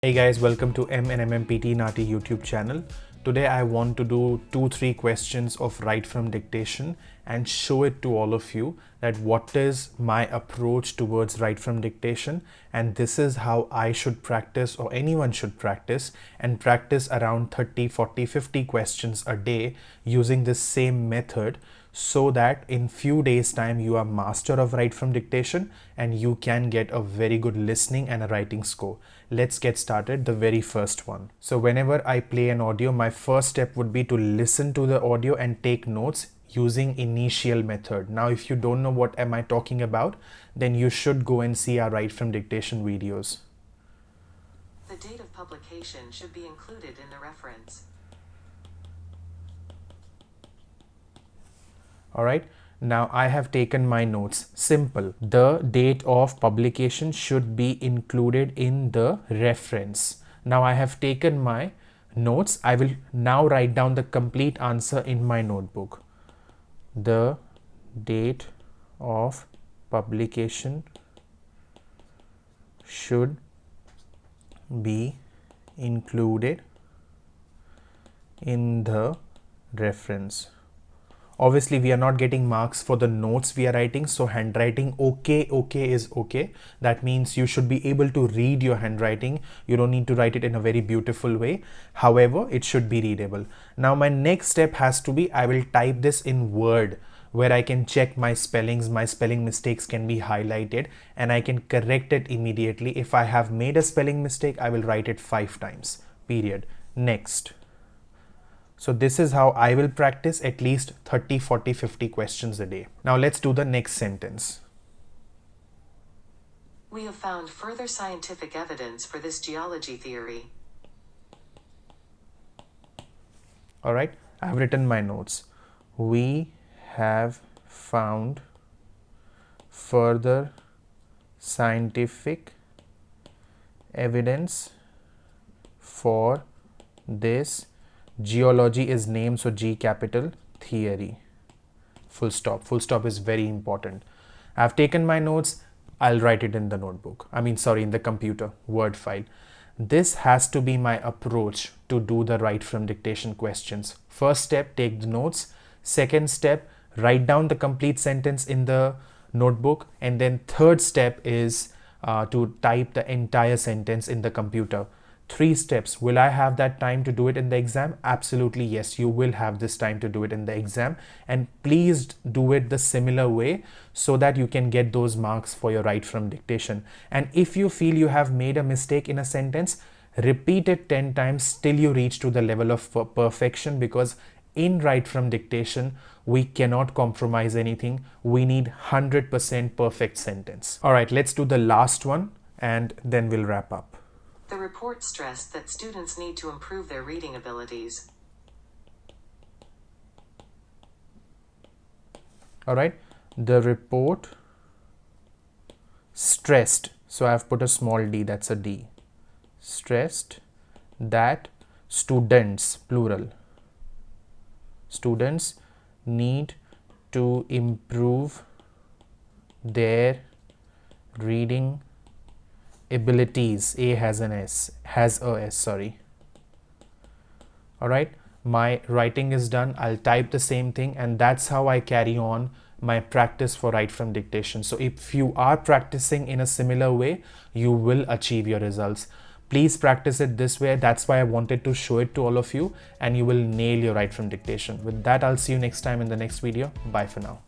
Hey guys, welcome to MNMMPT Nati YouTube channel. Today I want to do 2-3 questions of write from dictation and show it to all of you that what is my approach towards write from dictation, and this is how I should practice, or anyone should practice, and practice around 30, 40, 50 questions a day using this same method, so that in few days time you are master of write from dictation and you can get a very good listening and a writing score. Let's get started. The very first one. So whenever I play an audio, my first step would be to listen to the audio and take notes using initial method. Now if you don't know what am I talking about, then you should go and see our write from dictation videos. The date of publication should be included in the reference. Alright, now I have taken my notes. Simple. The date of publication should be included in the reference. Now I have taken my notes. I will now write down the complete answer in my notebook. The date of publication should be included in the reference. Obviously we are not getting marks for the notes we are writing, so handwriting okay is okay. That means you should be able to read your handwriting. You don't need to write it in a very beautiful way. However, it should be readable. Now my next step has to be, I will type this in Word, where I can check my spellings. My spelling mistakes can be highlighted and I can correct it immediately. If I have made a spelling mistake, I will write it 5 times, period. Next. So this is how I will practice at least 30, 40, 50 questions a day. Now let's do the next sentence. We have found further scientific evidence for this geology theory. All right, I've written my notes. We have found further scientific evidence for this geology is name, so G capital, theory, full stop. Full stop is very important. I've taken my notes. I'll write it in the notebook. In the computer Word file. This has to be my approach to do the write from dictation questions. First step, take the notes. Second step, write down the complete sentence in the notebook. And then third step is to type the entire sentence in the computer. 3 steps. Will I have that time to do it in the exam? Absolutely yes, you will have this time to do it in the exam, and please do it the similar way so that you can get those marks for your write from dictation. And if you feel you have made a mistake in a sentence, repeat it 10 times till you reach to the level of perfection, because in write from dictation we cannot compromise anything. We need 100% perfect sentence. All right, let's do the last one and then we'll wrap up. The report stressed that students need to improve their reading abilities. All right, the report stressed, so I've put a small d, that's a D, stressed that students, plural, students need to improve their reading abilities. A has a S, sorry. All right, my writing is done. I'll type the same thing, and that's how I carry on my practice for write from dictation. So if you are practicing in a similar way, you will achieve your results. Please practice it this way. That's why I wanted to show it to all of you, and you will nail your write from dictation. With that, I'll see you next time in the next video. Bye for now.